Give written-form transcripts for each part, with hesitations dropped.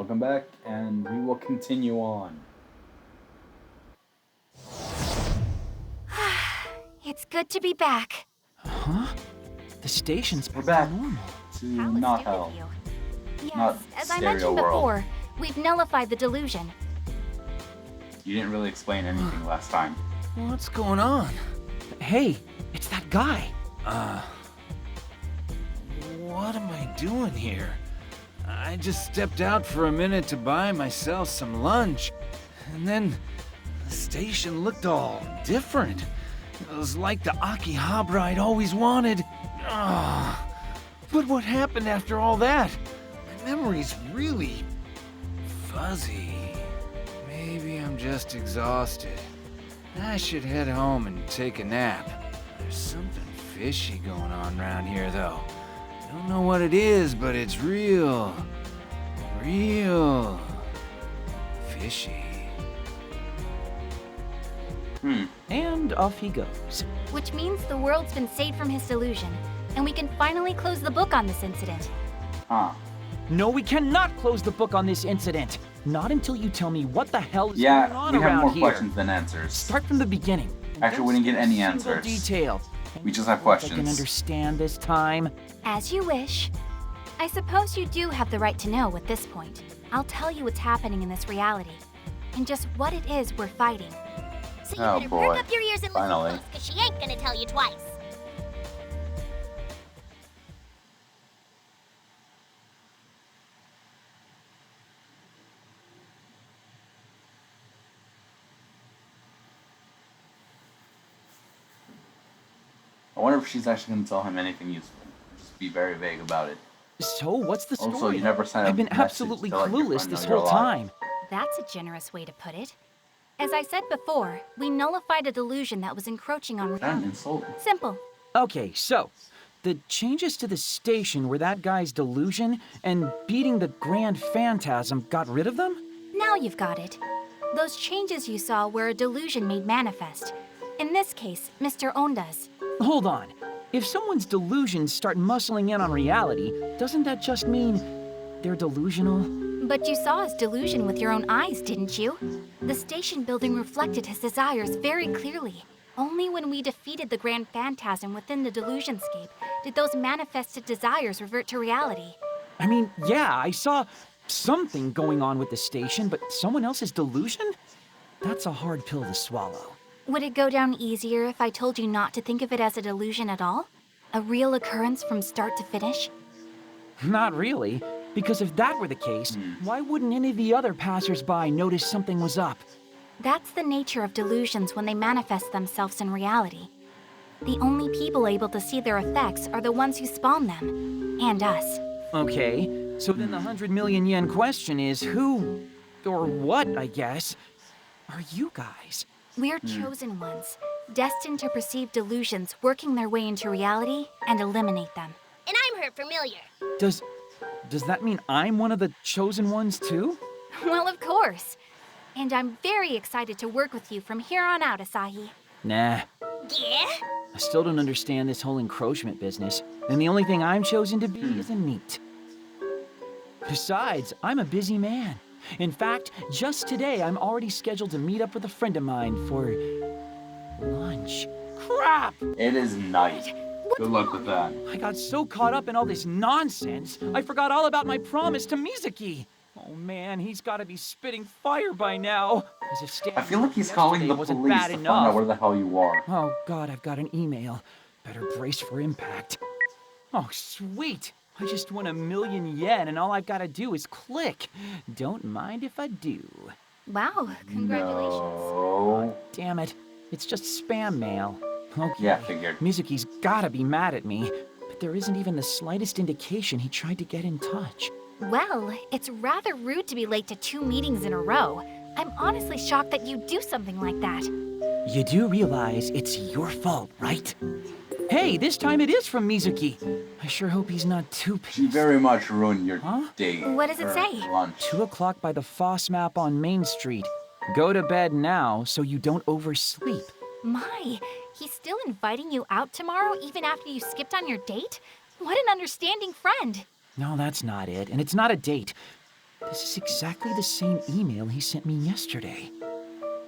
Welcome back, and we will continue on. It's good to be back. Huh? The station's We're back back to normal. to How not astute of hell. you. Yes, Not as I stereo mentioned world. before, we've nullified the delusion. You didn't really explain anything last time. What's going on? Hey, it's that guy. What am I doing here? I just stepped out for a minute to buy myself some lunch, and then the station looked all different. It was like the Akiba I'd always wanted. But what happened after all that? My memory's really fuzzy. Maybe I'm just exhausted. I should head home and take a nap. There's something fishy going on around here, though. I don't know what it is, but it's real fishy. And off he goes. Which means the world's been saved from his delusion, and we can finally close the book on this incident. Huh. No, we cannot close the book on this incident. Not until you tell me what the hell is going Yeah, on we have around more here. questions than answers. Start from the beginning. Actually, we didn't get any Every single answers. detail. We just have I questions. can understand this time. As you wish. I suppose you do have the right to know at this point. I'll tell you what's happening in this reality, and just what it is we're fighting. So you Oh, better boy. perk up your ears and Finally. listen close, because she ain't gonna tell you twice. I wonder if she's actually going to tell him anything useful. Just be very vague about it. So, what's the story? Also, you never sent a I've been message absolutely to let your clueless friend this know you're whole alive. time. That's a generous way to put it. As I said before, we nullified a delusion that was encroaching on Is that an reality. insult? Simple. Okay, so the changes to the station were that guy's delusion, and beating the Grand Phantasm got rid of them? Now you've got it. Those changes you saw were a delusion made manifest. In this case, Mr. Onda's. Hold on. If someone's delusions start muscling in on reality, doesn't that just mean they're delusional? But you saw his delusion with your own eyes, didn't you? The station building reflected his desires very clearly. Only when we defeated the Grand Phantasm within the delusionscape did those manifested desires revert to reality. I mean, yeah, I saw something going on with the station, but someone else's delusion? That's a hard pill to swallow. Would it go down easier if I told you not to think of it as a delusion at all? A real occurrence from start to finish? Not really, because if that were the case, why wouldn't any of the other passersby notice something was up? That's the nature of delusions when they manifest themselves in reality. The only people able to see their effects are the ones who spawn them, and us. Okay, so then the 100 million yen question is who, or what, I guess, are you guys? We're chosen ones, destined to perceive delusions working their way into reality and eliminate them. And I'm her familiar. Does that mean I'm one of the chosen ones too? Well, of course. And I'm very excited to work with you from here on out, Asahi. Nah, Yeah? I still don't understand this whole encroachment business, and the only thing I'm chosen to be is a NEET. Besides, I'm a busy man. In fact, just today I'm already scheduled to meet up with a friend of mine for lunch. Crap! It is night. Good luck with that. I got so caught up in all this nonsense, I forgot all about my promise to Mizuki. Oh man, he's gotta be spitting fire by now. As if I feel like he's calling the yesterday wasn't police bad to find enough. out where the hell you are. Oh god, I've got an email. Better brace for impact. Oh, sweet. I just won 1,000,000 yen and all I've gotta do is click. Don't mind if I do. Wow, congratulations. No. Damn it. It's just spam mail. Okay. Yeah, figured. Mizuki's gotta be mad at me, but there isn't even the slightest indication he tried to get in touch. Well, it's rather rude to be late to 2 meetings in a row. I'm honestly shocked that you do something like that. You do realize it's your fault, right? Hey, this time it is from Mizuki. I sure hope he's not too She pissed. very much ruined your Huh? date. What does it or say? Lunch. 2 o'clock by the Foss map on Main Street. Go to bed now so you don't oversleep. My, he's still inviting you out tomorrow even after you skipped on your date? What an understanding friend. No, that's not it, and it's not a date. This is exactly the same email he sent me yesterday.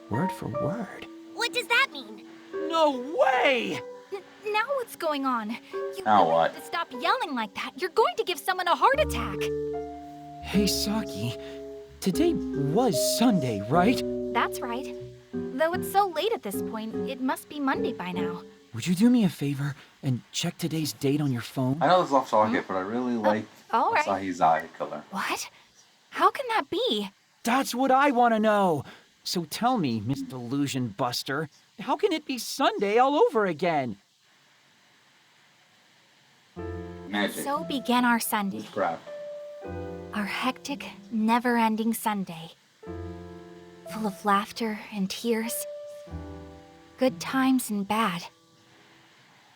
Word for word. What does that mean? No way! Now what's going on? You Now really what? have to stop yelling like that. You're going to give someone a heart attack. Hey, Saki. Today was Sunday, right? That's right. Though it's so late at this point, it must be Monday by now. Would you do me a favor and check today's date on your phone? I know this is off target, but I really like all right. Asahi's eye color. What? How can that be? That's what I want to know. So tell me, Miss Delusion Buster, how can it be Sunday all over again? Magic. So began our Sunday. Crap. Our hectic, never-ending Sunday. Full of laughter and tears. Good times and bad.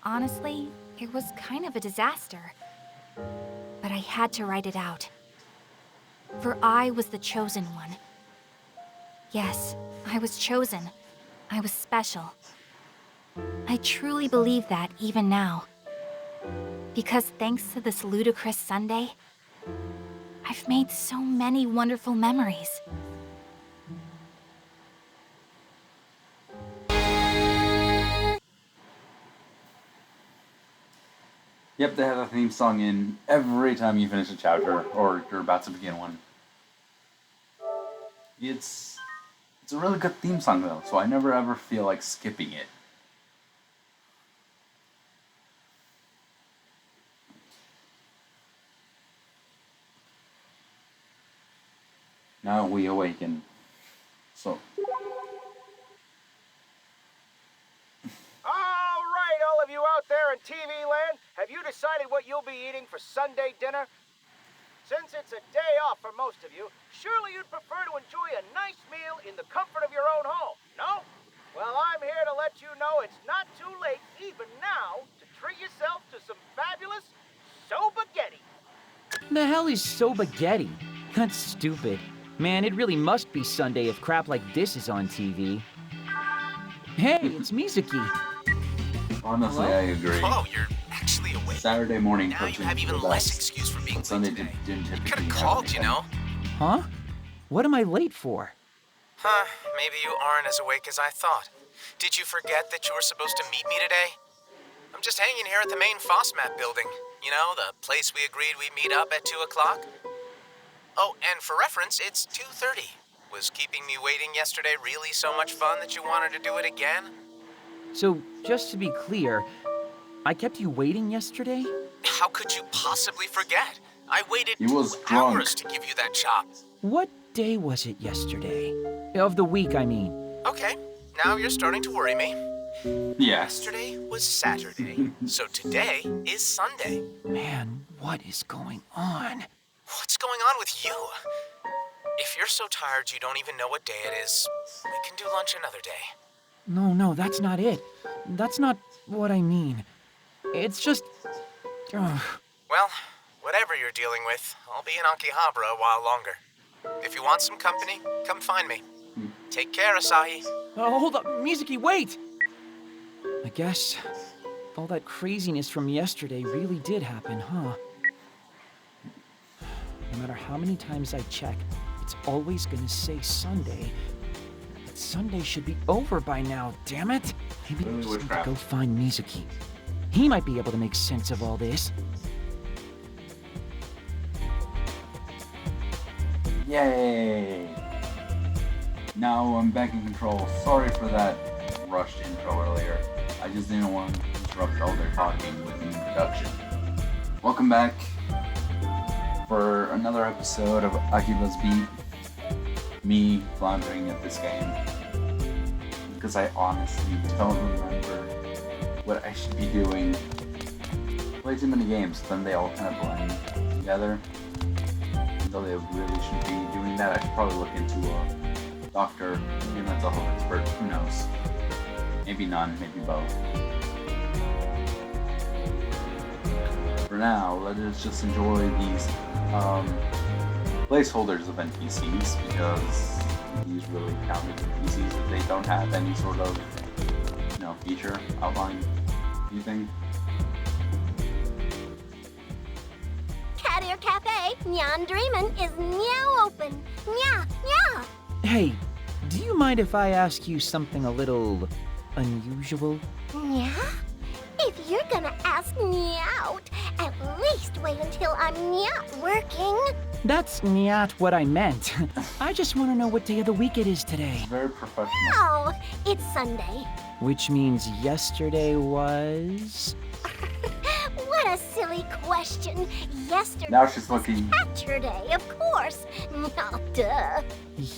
Honestly, it was kind of a disaster. But I had to write it out. For I was the chosen one. Yes, I was chosen. I was special. I truly believe that even now. Because thanks to this ludicrous Sunday, I've made so many wonderful memories. Yep, they have a theme song in every time you finish a chapter, or you're about to begin one. It's a really good theme song though, so I never ever feel like skipping it. Now we awaken. So. All right, all of you out there in TV land, have you decided what you'll be eating for Sunday dinner? Since it's a day off for most of you, surely you'd prefer to enjoy a nice meal in the comfort of your own home, no? Well, I'm here to let you know it's not too late, even now, to treat yourself to some fabulous sobagetti. The hell is Sobagetti? That's stupid. Man, it really must be Sunday if crap like this is on TV. Hey, it's Mizuki. Honestly, Hello? I agree. Oh, you're actually awake. Saturday morning Now you cartoons have are even the less best, excuse for being but late Sunday today. didn't Could typically have have called, you anything. know. Huh? What am I late for? Huh, maybe you aren't as awake as I thought. Did you forget that you were supposed to meet me today? I'm just hanging here at the main FOSMAP building. You know, the place we agreed we'd meet up at 2 o'clock. Oh, and for reference, it's 2:30. Was keeping me waiting yesterday really so much fun that you wanted to do it again? So, just to be clear, I kept you waiting yesterday? How could you possibly forget? I waited He was 2 drunk. hours to give you that chop. What day was it yesterday? Of the week, I mean. Okay, now you're starting to worry me. Yes. Yesterday was Saturday, so today is Sunday. Man, what is going on? What's going on with you? If you're so tired you don't even know what day it is, we can do lunch another day. No, that's not it. That's not what I mean. It's just... Ugh. Well, whatever you're dealing with, I'll be in Akihabara a while longer. If you want some company, come find me. Take care, Asahi. Hold up, Mizuki, wait! I guess all that craziness from yesterday really did happen, huh? No matter how many times I check, it's always gonna say Sunday. But Sunday should be over by now, damn it! Maybe I Really just need to witchcraft. go find Mizuki. He might be able to make sense of all this. Yay! Now I'm back in control. Sorry for that rushed intro earlier. I just didn't want to interrupt all their talking with the introduction. Welcome back for another episode of Akiba's Beat. Me floundering at this game. Because I honestly don't remember what I should be doing. I play too many games, then they all kind of blend together. Though they really shouldn't be doing that, I should probably look into a doctor, maybe a mental health expert, who knows. Maybe none, maybe both. For now, let us just enjoy these placeholders of NPCs, because these really count as NPCs if they don't have any sort of, feature, outline, anything. Cat Cavalier Cafe, Nyan Dreamin', is now open. Nya, nya. Hey, do you mind if I ask you something a little unusual? Yeah? If you're gonna ask me out, at least wait until I'm not working. That's not what I meant. I just want to know what day of the week it is today. Very professional. Oh, it's Sunday. Which means yesterday was... What a silly question. Yesterday Now she's looking. Saturday, of course. No, duh.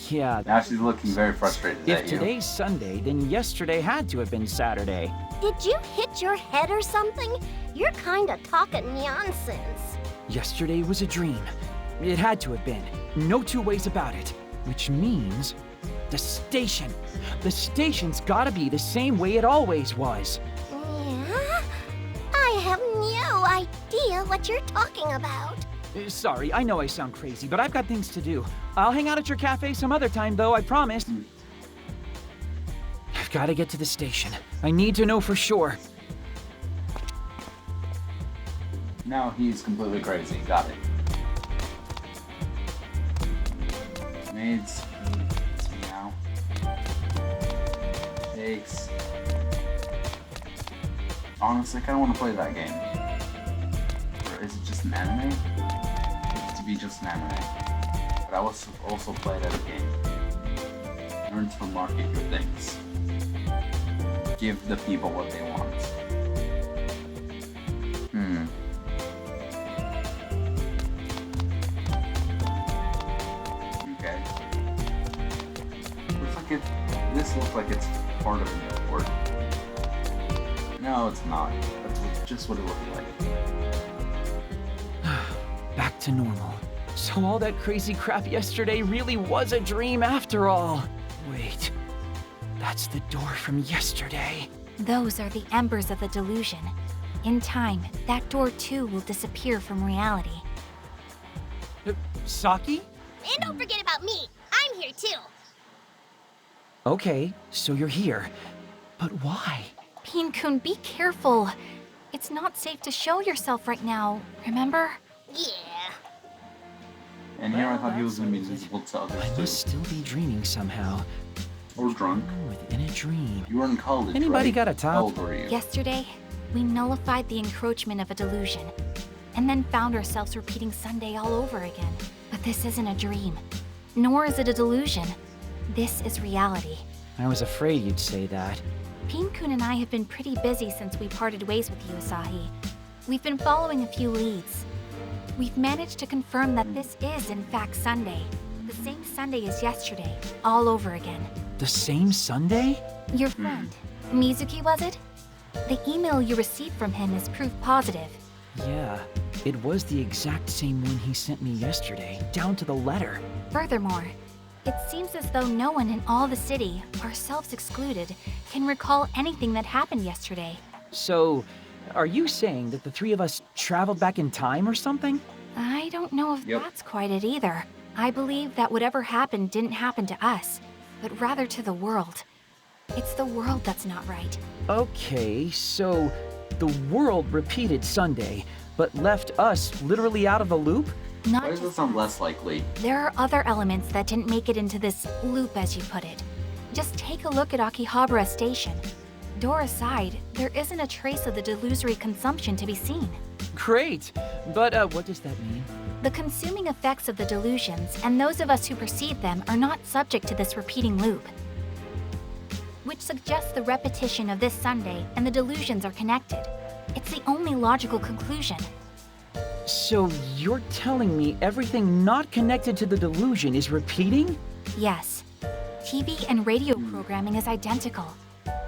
Yeah, Now she's looking very frustrated if at you. today's Sunday, then yesterday had to have been Saturday. Did you hit your head or something? You're kinda talking nonsense. Yesterday was a dream. It had to have been. No two ways about it. Which means... the station. The station's gotta be the same way it always was. Yeah? I have no idea what you're talking about. Sorry, I know I sound crazy, but I've got things to do. I'll hang out at your cafe some other time, though, I promise. I've gotta get to the station. I need to know for sure. Now he's completely crazy. Got it. Maids. Now. Shakes. Honestly, I kinda wanna play that game. Or is it just an anime? It's to be just an anime. But I also play it as a game. Learn to market your things. Give the people what they want. Okay. This looks like it's part of an airport. No, it's not. That's just what it looked like. Back to normal. So all that crazy crap yesterday really was a dream after all. Wait, that's the door from yesterday. Those are the embers of the delusion. In time, that door too will disappear from reality. Saki? And don't forget about me. I'm here too. Okay, so you're here. But why? Pin-kun, be careful. It's not safe to show yourself right now, remember? Yeah. And here I thought he was gonna be visible to I others must still be dreaming somehow. too. Or drunk. Within a dream. You were in college, Anybody right? got a top? How old were you? Yesterday, we nullified the encroachment of a delusion, and then found ourselves repeating Sunday all over again. But this isn't a dream, nor is it a delusion. This is reality. I was afraid you'd say that. Pin-kun and I have been pretty busy since we parted ways with you, Asahi. We've been following a few leads. We've managed to confirm that this is, in fact, Sunday. The same Sunday as yesterday, all over again. The same Sunday? Your friend, Mizuki, was it? The email you received from him is proof positive. Yeah, it was the exact same one he sent me yesterday, down to the letter. Furthermore, it seems as though no one in all the city, ourselves excluded, can recall anything that happened yesterday. So, are you saying that the three of us traveled back in time or something? I don't know if Yep. that's quite it either. I believe that whatever happened didn't happen to us, but rather to the world. It's the world that's not right. Okay, so the world repeated Sunday, but left us literally out of the loop? Not Why does just this sound us. less likely? There are other elements that didn't make it into this loop, as you put it. Just take a look at Akihabara Station. Door aside, there isn't a trace of the delusory consumption to be seen. Great, but what does that mean? The consuming effects of the delusions and those of us who perceive them are not subject to this repeating loop, which suggests the repetition of this Sunday and the delusions are connected. It's the only logical conclusion. So you're telling me everything not connected to the delusion is repeating? Yes, TV and radio programming is identical.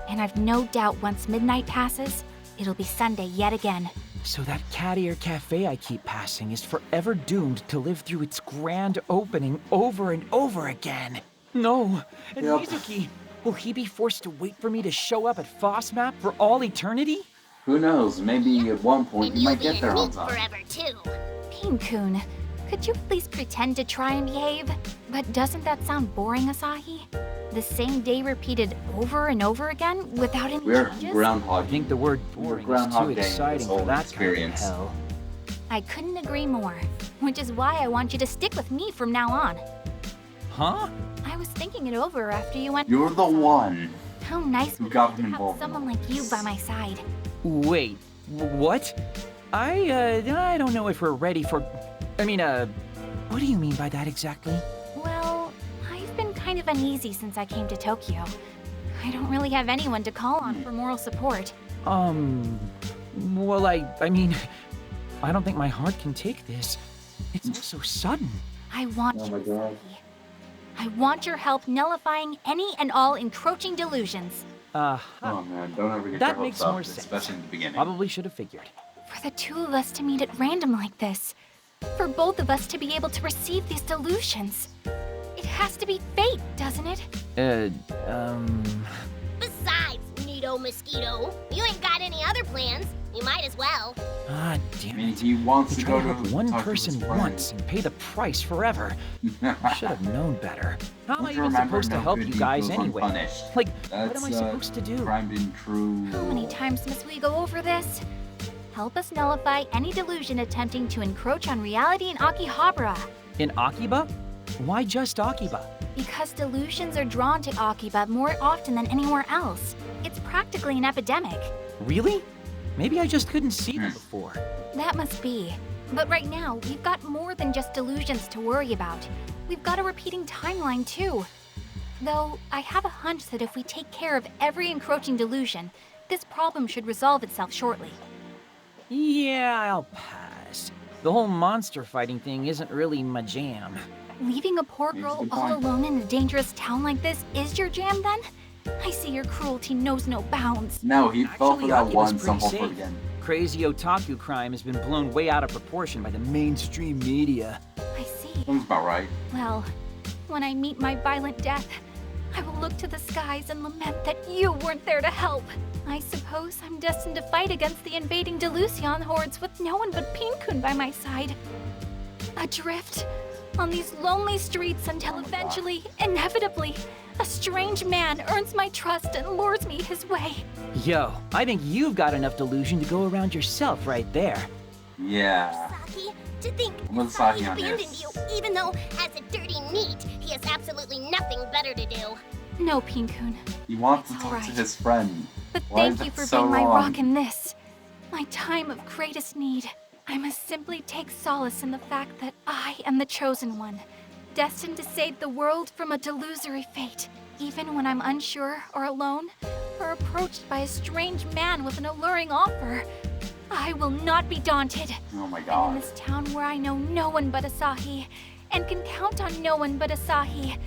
And I've no doubt once midnight passes, it'll be Sunday yet again. So that cat ear cafe I keep passing is forever doomed to live through its grand opening over and over again. No, and Yep. Mizuki, will he be forced to wait for me to show up at FOSMAP for all eternity? Who knows? Maybe at one point And you you'll might be get in there on meat time. forever too. Pin-kun, could you please pretend to try and behave? But doesn't that sound boring, Asahi? The same day repeated over and over again without any We're changes? I groundhog. think the word boring is Groundhog too Day, this exciting whole for that experience. kind of hell. I couldn't agree more. which is why I want you to stick with me from now on. Huh? I was thinking it over after you went. You're the one. How nice who would got it be to have involved in someone all like you this. by my side. Wait, what? I don't know if we're ready for... what do you mean by that exactly? Well, I've been kind of uneasy since I came to Tokyo. I don't really have anyone to call on for moral support. Well, I mean, I don't think my heart can take this. It's all so sudden. I want Oh you, my God. Saki. I want your help nullifying any and all encroaching delusions. Oh man, don't ever get That your makes hopes up, more sense. especially in the beginning. Probably should have figured. For the two of us to meet at random like this. For both of us to be able to receive these delusions. It has to be fate, doesn't it? Besides, Nito Mosquito, you ain't got any other plans. You might as well. Ah, I damn mean, it. he wants To to try go to to help one talk to his person friend. once and pay the price forever. I should have known better. How am I Don't you even remember supposed to no help good you deed guys goes anyway? unpunished? Like, what That's am I supposed to do? crime being true. How many times must we go over this? Help us nullify any delusion attempting to encroach on reality in Akihabara. In Akiba? Why just Akiba? Because delusions are drawn to Akiba more often than anywhere else. It's practically an epidemic. Really? Maybe I just couldn't see them before. That must be. But right now, we've got more than just delusions to worry about. We've got a repeating timeline, too. Though, I have a hunch that if we take care of every encroaching delusion, this problem should resolve itself shortly. Yeah, I'll pass. The whole monster fighting thing isn't really my jam. Leaving a poor Makes a girl good all point. alone in a dangerous town like this is your jam, then? I see your cruelty knows no bounds. No, he fell for Actually, that Akiba's one, pretty some for it safe. again. Crazy otaku crime has been blown way out of proportion by the mainstream media. I see. Sounds about right. Well, when I meet my violent death, I will look to the skies and lament that you weren't there to help. I suppose I'm destined to fight against the invading Delusion hordes with no one but Pinkun by my side. Adrift on these lonely streets until eventually, inevitably, a strange man earns my trust and lures me his way. Yo, I think you've got enough delusion to go around yourself right there. Yeah. Saki, to think I'm with Saki Saki on abandoned this. you, even though, as a dirty neat, he has absolutely nothing better to do. No, Pinkun, He wants to It's talk to alright. his friend. but Why is thank you that for so being my wrong? rock in this. My time of greatest need. I must simply take solace in the fact that I am the chosen one, destined to save the world from a delusory fate, even when I'm unsure or alone, or approached by a strange man with an alluring offer. I will not be daunted. Oh my And in god. this town where I know no one but Asahi, and can count on no one but Asahi,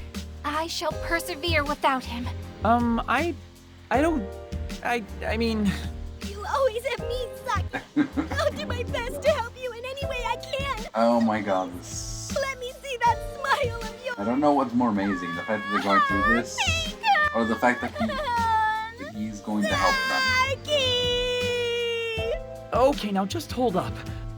I shall persevere without him. I mean, You always have me, Saki. I'll do my best to help you in any way I can. Oh my god. This... Let me see that smile of yours. I don't know what's more amazing, the fact that they're going through this, or the fact that he's going to help them. Saki! okay, now just hold up.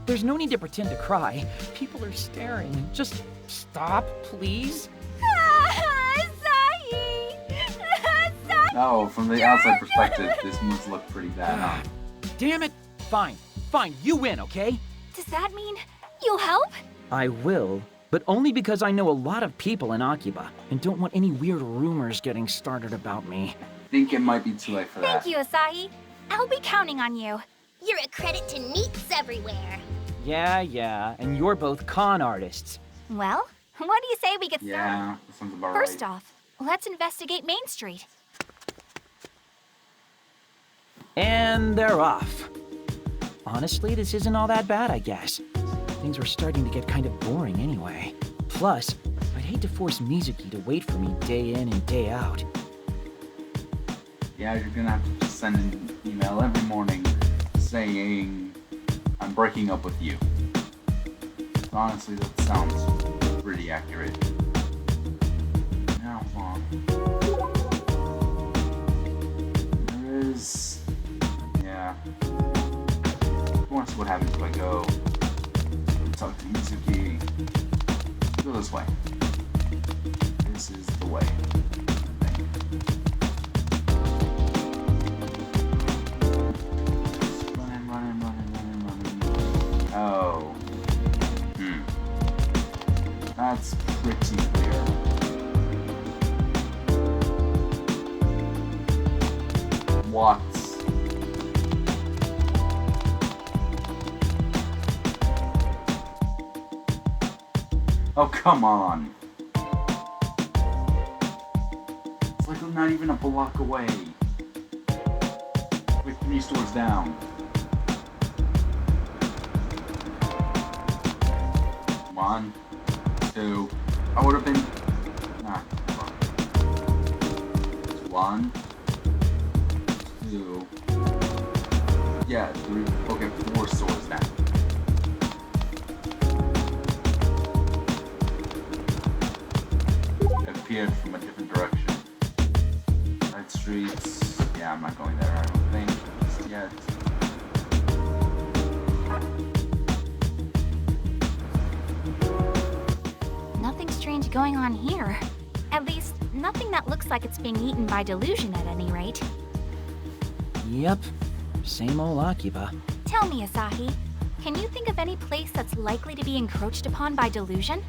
There's no need to pretend to cry. People are staring. Just stop, please. Asahi! Asahi! No, from the outside perspective, this must look pretty bad, huh? Damn it. Fine, you win, okay? Does that mean you'll help? I will, but only because I know a lot of people in Akiba and don't want any weird rumors getting started about me. I think it might be too late for that. Thank you, Asahi. I'll be counting on you. You're a credit to neats everywhere. Yeah, and you're both con artists. Well, what do you say we get started? Yeah, that sounds about First right. off, let's investigate Main Street. And they're off. Honestly, this isn't all that bad, I guess. Things were starting to get kind of boring anyway. Plus, I'd hate to force Mizuki to wait for me day in and day out. Yeah, you're gonna have to just send an email every morning saying, I'm breaking up with you. Honestly, that sounds pretty accurate. Now, there is... Yeah. I want to see what happens if I go talk to Mizuki. Go this way. This is the way. I think. Running. Oh. That's pretty clear. What? Oh, come on. It's like I'm not even a block away. With 3 stores down. One, two. I would have been. Nah. One, two. Yeah, 3. Okay, 4 stores down. Appeared from a different direction. Side streets. Yeah, I'm not going there, I don't think. Just yet. Nothing strange going on here. At least, nothing that looks like it's being eaten by delusion at any rate. Yep. Same old Akiba. Tell me, Asahi, can you think of any place that's likely to be encroached upon by delusion?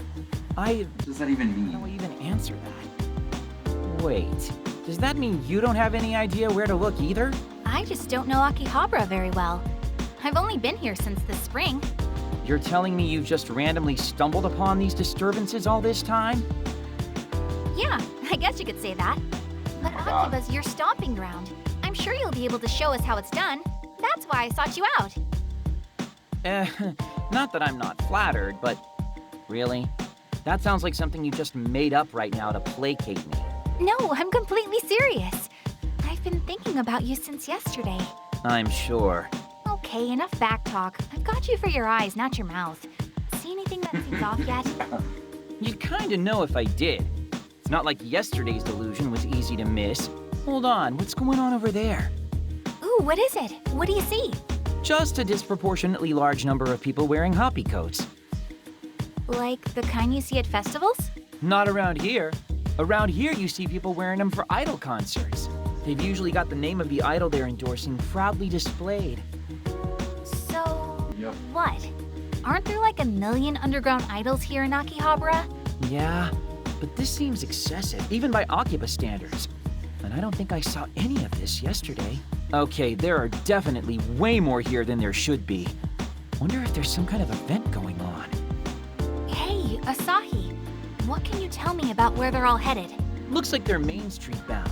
What does that even mean? How do I even answer that? Wait, does that mean you don't have any idea where to look either? I just don't know Akihabara very well. I've only been here since the spring. You're telling me you just randomly stumbled upon these disturbances all this time? Yeah, I guess you could say that. But Oh my God. Akiba's your stomping ground. I'm sure you'll be able to show us how it's done. That's why I sought you out. Not that I'm not flattered, but really? That sounds like something you just made up right now to placate me. No, I'm completely serious. I've been thinking about you since yesterday. I'm sure. Okay, enough back talk. I've got you for your eyes, not your mouth. See anything that seems off yet? You'd kinda know if I did. It's not like yesterday's delusion was easy to miss. Hold on, what's going on over there? Ooh, what is it? What do you see? Just a disproportionately large number of people wearing hoppy coats. Like the kind you see at festivals? Not around here. Around here, you see people wearing them for idol concerts. They've usually got the name of the idol they're endorsing proudly displayed. So, Yep. what? Aren't there like a million underground idols here in Akihabara? Yeah, but this seems excessive, even by Akiba standards. And I don't think I saw any of this yesterday. Okay, there are definitely way more here than there should be. Wonder if there's some kind of event going on. Hey, Asahi, what can you tell me about where they're all headed? Looks like they're Main Street bound.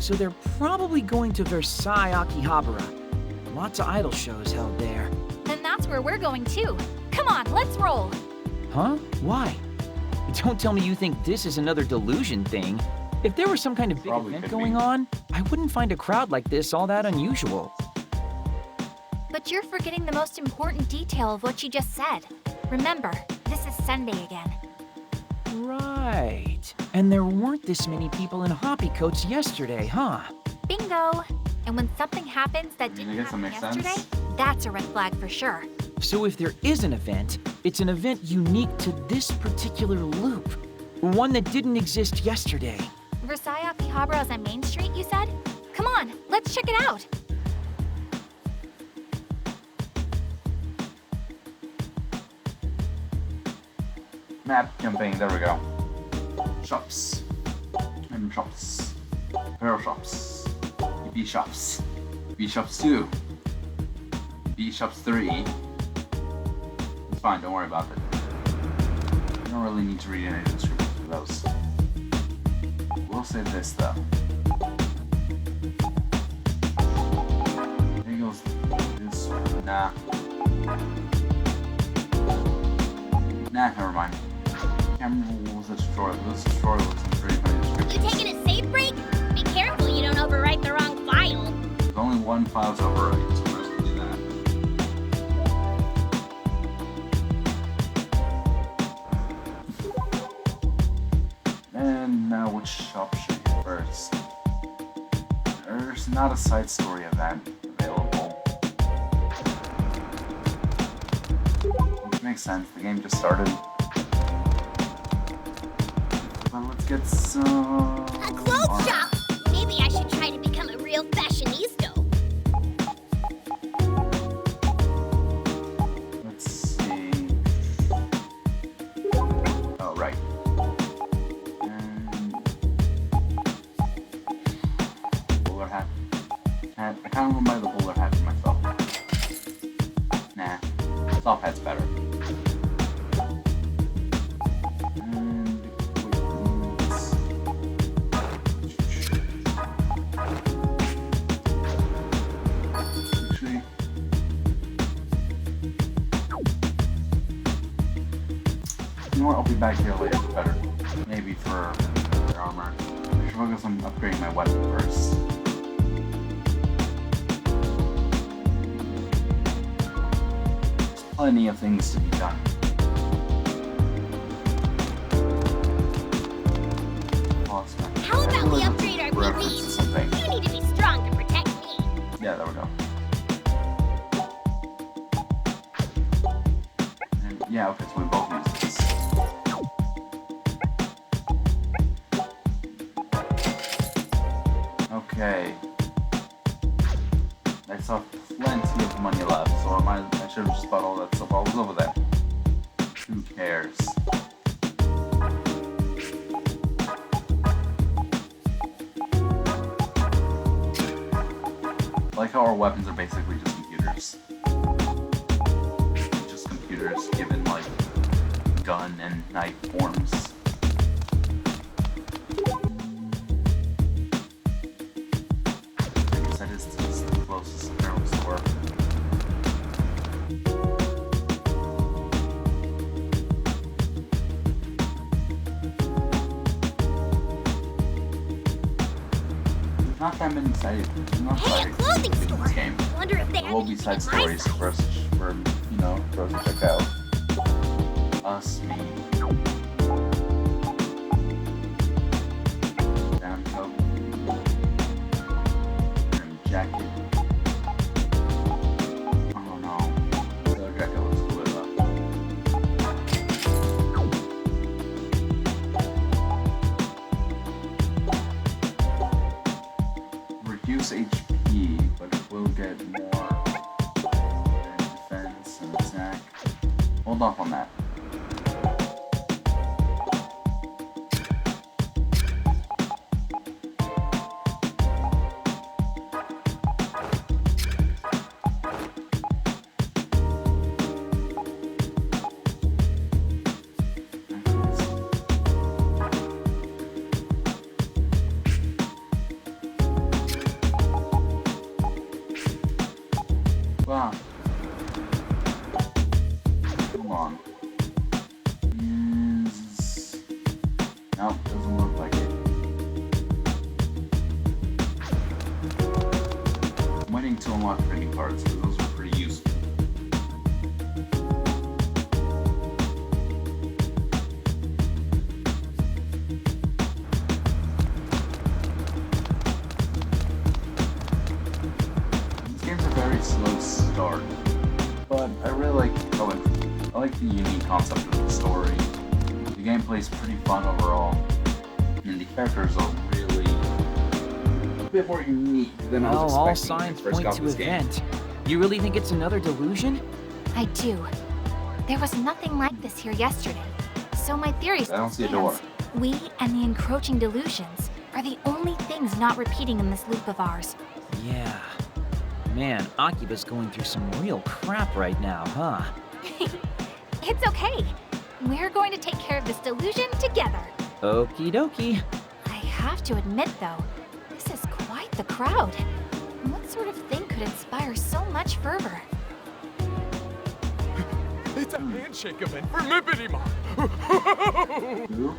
So they're probably going to Versailles, Akihabara. Lots of idol shows held there. Then that's where we're going too. Come on, let's roll. Huh? Why? Don't tell me you think this is another delusion thing. If there was some kind of big Probably event could going be. on, I wouldn't find a crowd like this all that unusual. But you're forgetting the most important detail of what you just said. Remember, this is Sunday again. Right. And there weren't this many people in hoppy coats yesterday, huh? Bingo! And when something happens that I didn't guess that happen makes yesterday, sense. that's a red flag for sure. So if there is an event, it's an event unique to this particular loop. One that didn't exist yesterday. Versailles Akihabara is on Main Street, you said? Come on, let's check it out. Map campaign, there we go. Shops. And shops. Apparel shops. B shops. B shops 2. B shops 3. It's fine, don't worry about it. You don't really need to read any descriptions for those. We'll say this though. Here goes this. Nah. Nah, never mind. Camera was a tutorial. This tutorial looks some pretty funny You descriptions. taking a safe break? Be careful you don't overwrite the wrong file. There's only one file to overwrite, so we're just gonna do that. And now which shop should we hit first? There's not a side story event available. Which makes sense, the game just started. But let's get some... A clothes shop! Maybe I should try to become a real fashionista. Let's see. Oh, right. kind of want to buy the bowler hat for myself. Nah, soft hat's better. And actually, you know what? I'll be back here later. Better, maybe for armor. I should focus on upgrading my weapon first. Plenty of things to be done. How about we upgrade our PCs? You need to be strong to protect me. Yeah, there we go. And yeah, okay, so we both use this. Okay. I saw plenty of money left, so I should have just bought all that stuff while I was over there. Who cares? I like how our weapons are basically just computers. Just computers given like gun and knife forms. I guess that is just the closest general store. Not that many side. Not Hey, a side clothing in store. this game. Wonder if they There have will be anything side in my stories size. for us, for us to check out. Us, me. Down coat. And jacket. Oh no. The jacket looks cool enough. Reduce HP, but it will get more defense and attack. Hold off on that. Wow. Come on. Nope, doesn't look like it. I'm waiting to unlock trading cards because those are pretty useful. These games are very slow start, but I really like I like the unique concept of the story. The gameplay is pretty fun overall, and the characters are really a bit more unique than I Well, was all expecting when I signs first point got to this game. event. You really think it's another delusion? I do. There was nothing like this here yesterday. So my theory I don't see a door. stands. We and the encroaching delusions are the only things not repeating in this loop of ours. Yeah. Man, Akiba's going through some real crap right now, huh? It's okay. We're going to take care of this delusion together. Okie dokie. I have to admit, though, this is quite the crowd. What sort of thing could inspire so much fervor? It's a handshake event for Mippity Mom. Who?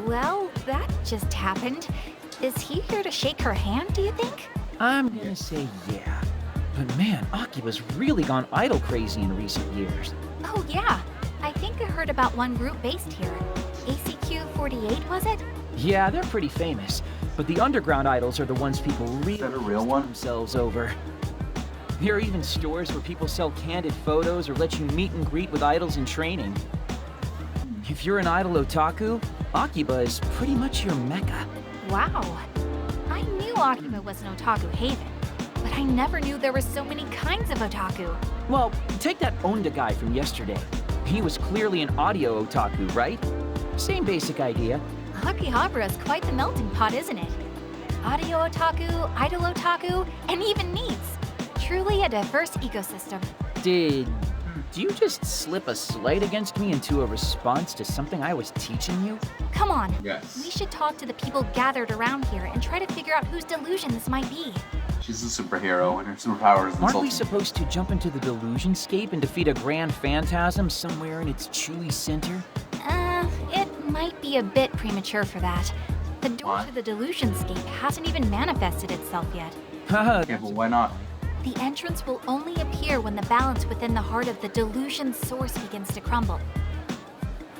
Well, that just happened. Is he here to shake her hand, do you think? I'm gonna say yeah. But man, Akiba's really gone idol crazy in recent years. Oh, yeah. I think I heard about one group based here. ACQ 48, was it? Yeah, they're pretty famous. But the underground idols are the ones people really that a real one? themselves over. There are even stores where people sell candid photos or let you meet and greet with idols in training. If you're an idol otaku, Akiba is pretty much your mecca. Wow. I knew Akiba was an otaku haven, but I never knew there were so many kinds of otaku. Well, take that Onda guy from yesterday. He was clearly an audio otaku, right? Same basic idea. Akihabara is quite the melting pot, isn't it? audio otaku, idol otaku, and even needs. Truly a diverse ecosystem. Did you just slip a slight against me into a response to something I was teaching you? Come on. Yes. We should talk to the people gathered around here and try to figure out whose delusion this might be. She's a superhero, and her superpower is Aren't we insulting. supposed to jump into the delusionscape and defeat a grand phantasm somewhere in its chewy center? It might be a bit premature for that. The door What? to the delusionscape hasn't even manifested itself yet. Haha, Okay, but why not? The entrance will only appear when the balance within the heart of the delusion source begins to crumble.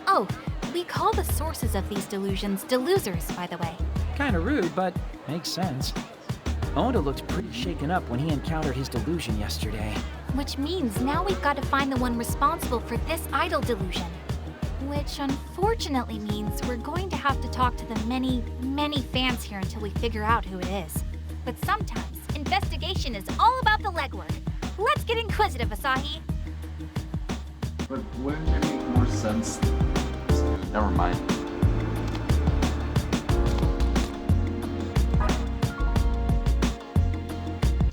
Oh, we call the sources of these delusions delusers, by the way. kinda rude, but makes sense. Oda looked pretty shaken up when he encountered his delusion yesterday. Which means now we've got to find the one responsible for this idol delusion. Which unfortunately means we're going to have to talk to the many, many fans here until we figure out who it is. But sometimes, investigation is all about the legwork. Let's get inquisitive, Asahi. But wouldn't it make more sense? Never mind.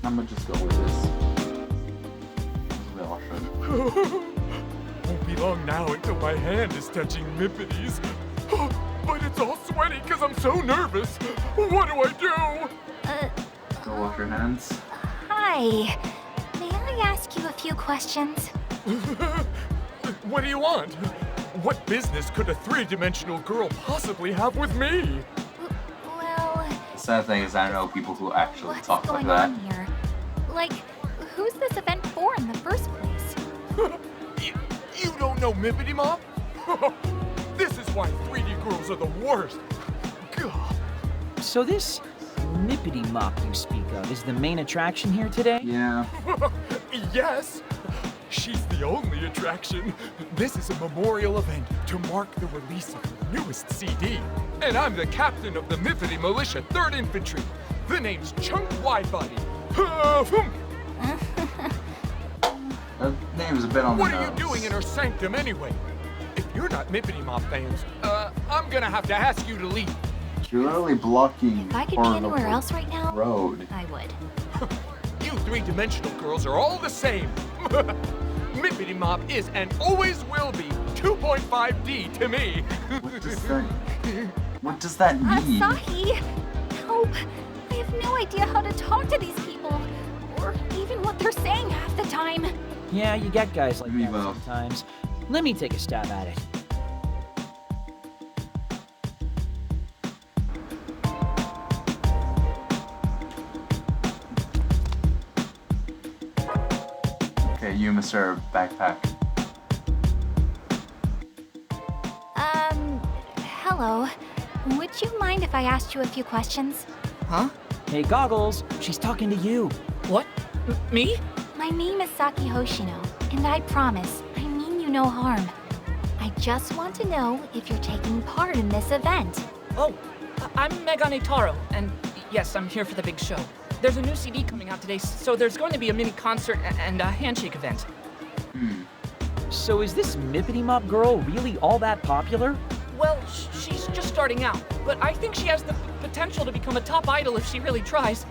I'm gonna just go with this. We all should. Won't be long now until my hand is touching Mippity's. But it's all sweaty because I'm so nervous. What do I do? Go wash your hands. Hi. May I ask you a few questions? What do you want? What business could a three-dimensional girl possibly have with me? Well, Sad thing is, I know people who actually what's talk like going that. on here? Like, who's this event for in the first place? You don't know Mippity Mop? This is why 3D girls are the worst. Gah. So this Mippity Mop you speak of is the main attraction here today? Yeah. Yes. She's the only attraction. This is a memorial event to mark the release of her newest CD. And I'm the captain of the Mippity Militia 3rd Infantry. The name's Chunk Widebody. That name's a bit on the What nose. are you doing in her sanctum anyway? If you're not Mippity Mop fans, I'm gonna have to ask you to leave. You're literally blocking If I could be part of the anywhere else right now, road. I would. You three-dimensional girls are all the same. Mippity Mop is and always will be 2.5D to me. What does that mean? Asahi! Help! I have no idea how to talk to these people, or even what they're saying half the time. Yeah, you get guys like Me that both. sometimes. Let me take a stab at it. Okay, you, Mr. Backpack. Hello. Would you mind if I asked you a few questions? Huh? Hey, Goggles, she's talking to you. What? Me? My name is Saki Hoshino, and I promise, I mean you no harm. I just want to know if you're taking part in this event. Oh, I'm Megane Taro, and yes, I'm here for the big show. There's a new CD coming out today, so there's going to be a mini concert and a handshake event. So is this Mippity Mop girl really all that popular? Well, she's just starting out, but I think she has the potential to become a top idol if she really tries.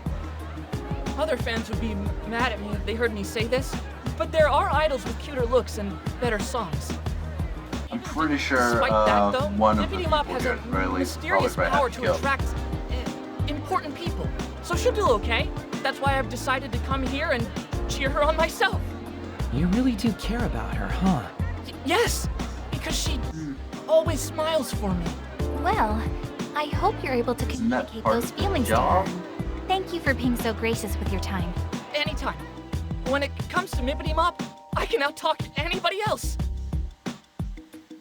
Other fans would be mad at me if they heard me say this, but there are idols with cuter looks and better songs. I'm pretty sure Despite that, though, one of the Mippity Mop people has here, a or at least mysterious probably power have to killed. attract important people. So she'll do okay. That's why I've decided to come here and cheer her on myself. You really do care about her, huh? Yes, because she always smiles for me. Well, I hope you're able to Isn't that communicate part those of the feelings to job? her. Thank you for being so gracious with your time. Anytime. When it comes to Mippity Mop, I can out-talk anybody else.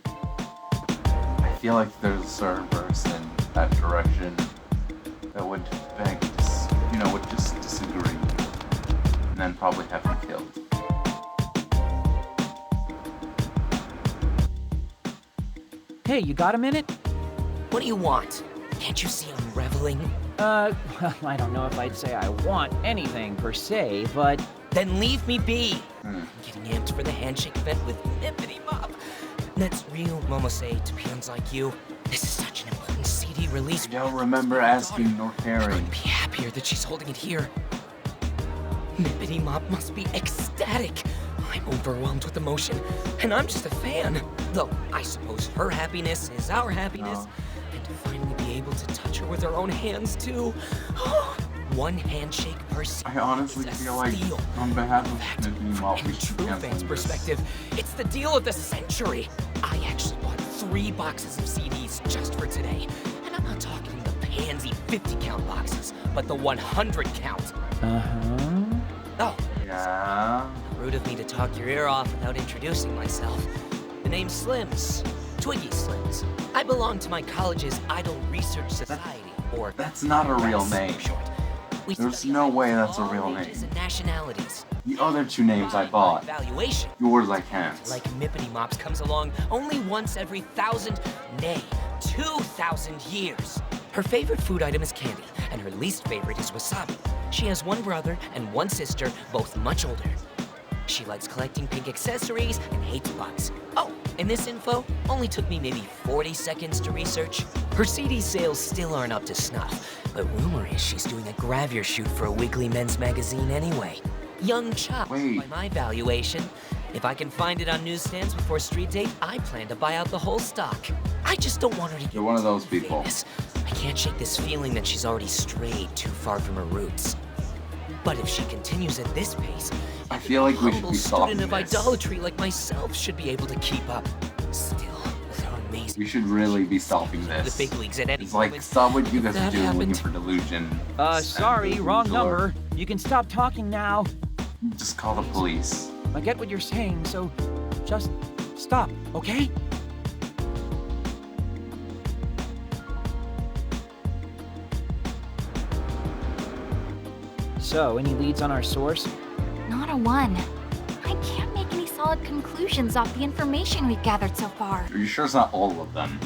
I feel like there's a certain person in that direction that would beg, would just disagree, and then probably have him killed. Hey, you got a minute? What do you want? Can't you see I'm reveling? Well, I don't know if I'd say I want anything per se, but Then leave me be. I'm getting amped for the handshake event with Mippity Mop. That's real momose to peons like you. This is such an important CD release. I don't remember asking nor I caring. couldn't be happier that she's holding it here. Mippity Mop must be ecstatic. I'm overwhelmed with emotion, and I'm just a fan. Though I suppose her happiness is our happiness. No. And to finally be able to touch her with our own hands, too. One handshake per CD I honestly is a feel like, steal. on behalf In of fact, Mippity Mop, from we a should true cancel fan's this. perspective, it's the deal of the century. I actually bought 3 boxes of CDs just for today. And I'm not talking the pansy 50-count boxes, but the 100-count. Uh-huh. Oh, Yeah. rude of me to talk your ear off without introducing myself. The name's Slims. Twiggy Slims. I belong to my college's Idol Research Society, or That's not a real RES for name. short. We There's study no idols way of that's a all real ages name. and nationalities. The other 2 names I bought. Evaluation. Yours I can't. Like Mippity Mops comes along only once every 1,000, nay, 2,000 years. Her favorite food item is candy, and her least favorite is wasabi. She has 1 brother and 1 sister, both much older. She likes collecting pink accessories and hates bugs. Oh, and this info only took me maybe 40 seconds to research. Her CD sales still aren't up to snuff, but rumor is she's doing a gravure shoot for a weekly men's magazine anyway. Young chop, Wait. by my valuation. If I can find it on newsstands before street date, I plan to buy out the whole stock. I just don't want her to get You're one of those people. famous. I can't shake this feeling that she's already strayed too far from her roots. But if she continues at this pace, I feel like we should humble be solving student of this. idolatry like myself should be able to keep up. Still, with her amazing. We should really be solving The this. big leagues at any It's like, moment. stop what you guys That are doing looking happened. for delusion. Sorry, and wrong delusional. number. You can stop talking now. Just call the police. I get what you're saying, so just stop, okay? So, any leads on our source? Not a one. I can't make any solid conclusions off the information we've gathered so far. Are you sure it's not all of them?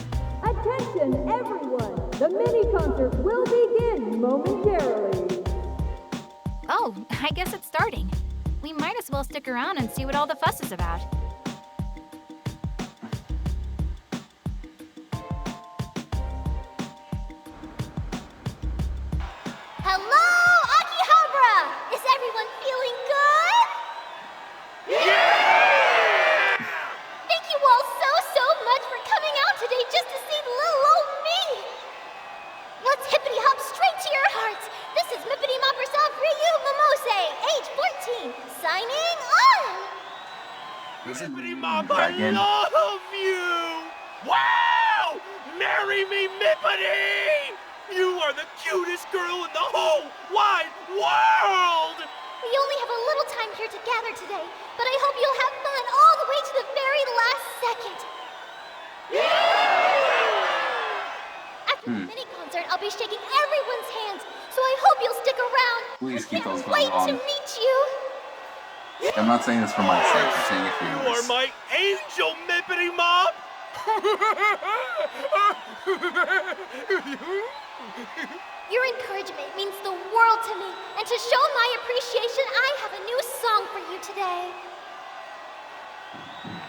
Attention, everyone! The mini-concert will begin momentarily. Oh, I guess it's starting. We might as well stick around and see what all the fuss is about. Hello, Akiba! Is everyone feeling good? Yeah! Thank you all so much for coming out today just to see little old me. Let's hippity hop straight to your hearts. This is Mippity Mopper Self Ryu Momose, age 14, signing on. This is I Dragon. love you! Wow! Marry me, Mippity! You are the cutest girl in the whole wide world! We only have a little time here together today, but I hope you'll have fun all the way to the very last second. After the mini concert, I'll be shaking everyone's hands, so I hope you'll stick around. Please keep those Can't going wait to on. meet you. I'm not saying this for my sake, I'm saying it for You yours. are my angel, Mippity Mop! Your encouragement means the world to me, and to show my appreciation, I have a new song for you today.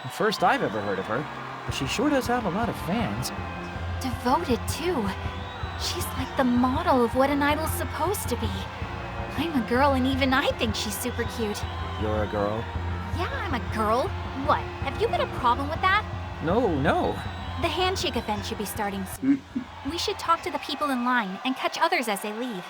The first I've ever heard of her, but she sure does have a lot of fans. Devoted, too. She's like the model of what an idol's supposed to be. I'm a girl, and even I think she's super cute. You're a girl? Yeah, I'm a girl. What? Have you got a problem with that? No. The handshake event should be starting soon. We should talk to the people in line and catch others as they leave.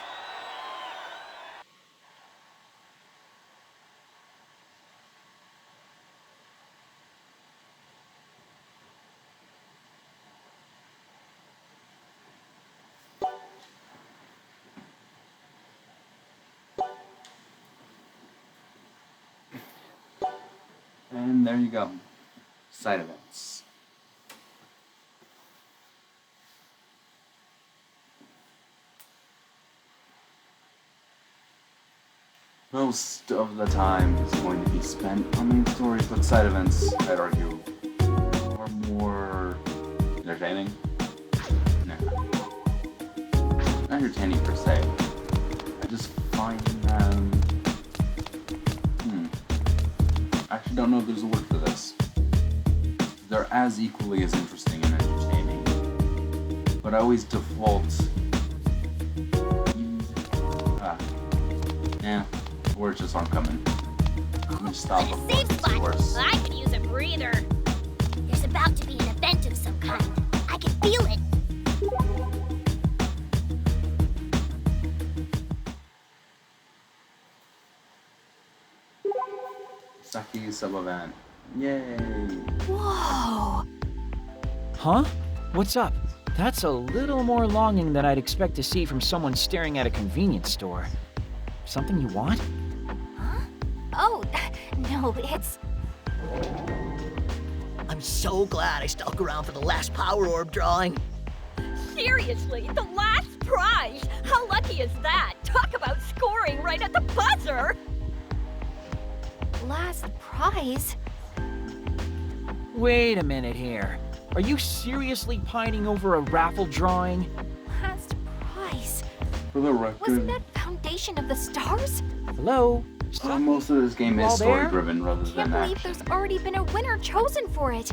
And there you go. Side events. Most of the time is going to be spent on main stories, but side events, I'd argue, are more entertaining. No. Not entertaining per se. I just find them... I actually don't know if there's a word for this. They're as equally as interesting and entertaining but I always default. Yeah, words just aren't coming. I'm gonna stop In a before safe it gets spot. worse. I could use a breather. There's about to be an event of some kind. I can feel it. Saki sub-event. Yay! Whoa! Huh? What's up? That's a little more longing than I'd expect to see from someone staring at a convenience store. Something you want? Oh, no, it's... I'm so glad I stuck around for the last Power Orb drawing. Seriously, the last prize! How lucky is that? Talk about scoring right at the buzzer! last prize? Wait a minute here. Are you seriously pining over a raffle drawing? Last prize? For the record, Wasn't that Foundation of the Stars? Hello? most of this game You is all there? story-driven rather Can't than believe action. there's already been a winner chosen for it.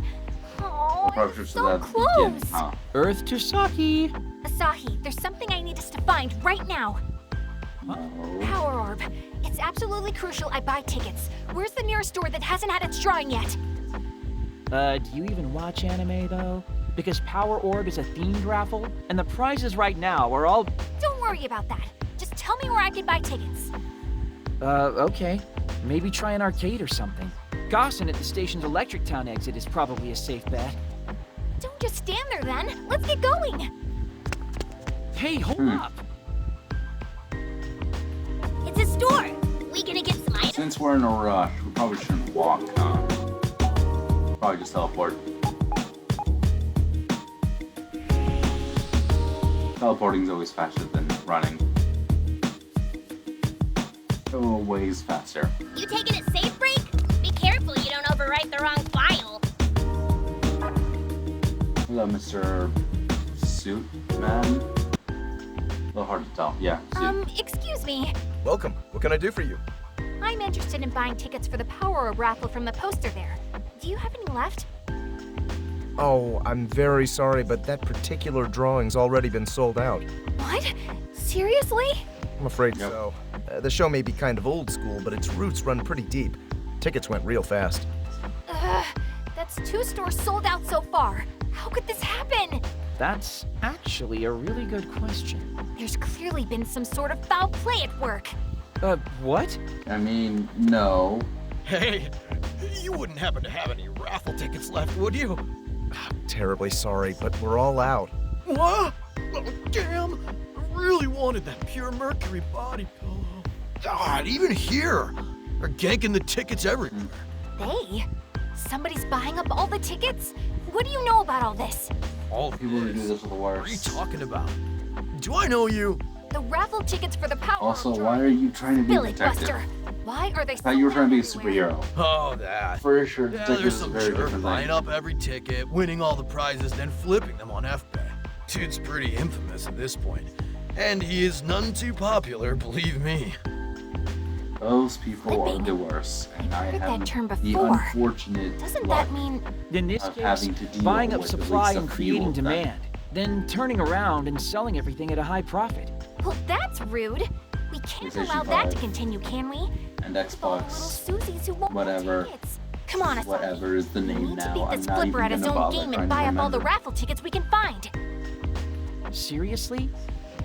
Oh, We'll probably it's just so at the beginning, close. huh? Earth to Saki. Asahi, there's something I need us to find right now. No. Power Orb. It's absolutely crucial I buy tickets. Where's the nearest store that hasn't had its drawing yet? Do you even watch anime, though? Because Power Orb is a themed raffle, and the prizes right now are all... Don't worry about that. Just tell me where I can buy tickets. Okay. Maybe try an arcade or something. Gossin at the station's Electric Town exit is probably a safe bet. Don't just stand there then. Let's get going. Hey, hold up! It's a store. We gonna get some items? Since we're in a rush, we probably shouldn't walk, huh? Probably just teleport. Teleporting's always faster than running. Always faster. You taking a safe break? Be careful you don't overwrite the wrong file. Hello, Mr. Suit Man. A little hard to tell. Yeah, suit. Excuse me. Welcome. What can I do for you? I'm interested in buying tickets for the Power Orb raffle from the poster there. Do you have any left? Oh, I'm very sorry, but that particular drawing's already been sold out. What? Seriously? I'm afraid Yep. so. The show may be kind of old school, but its roots run pretty deep. Tickets went real fast. That's 2 stores sold out so far. How could this happen? That's actually a really good question. There's clearly been some sort of foul play at work. What? I mean, no. Hey, you wouldn't happen to have any raffle tickets left, would you? Terribly sorry, but we're all out. What? Oh, damn! I really wanted that pure mercury body pillow. God, even here, they're ganking the tickets everywhere. They? Somebody's buying up all the tickets? What do you know about all this? All of People who do this are the What are you worst. talking about? Do I know you? The raffle tickets for the Power Also, Orb why are you trying to be a Spill it, detective? Buster. Why are they I thought you were trying to be a superhero. Oh, that. For sure, Yeah, detective there's is a some very jerk different buying thing. up every ticket, winning all the prizes, then flipping them on FBet. Dude's pretty infamous at this point. And he is none too popular, believe me. Those people are Flipping. the worst, and I I've heard that have term the before. unfortunate Doesn't luck that mean... In this of case, having to deal buying up with at supply least a and few creating of them. demand, then turning around and selling everything at a high profit. Well, that's rude. We can't PlayStation allow that to 5. continue, can we? and All the little Xbox, Susies who won't whatever. buy tickets. Come on, Asahi. whatever is the We name need to now. beat I'm this not flipper even at his gonna own bother game trying and to buy up all the remember. raffle tickets we can find. Seriously?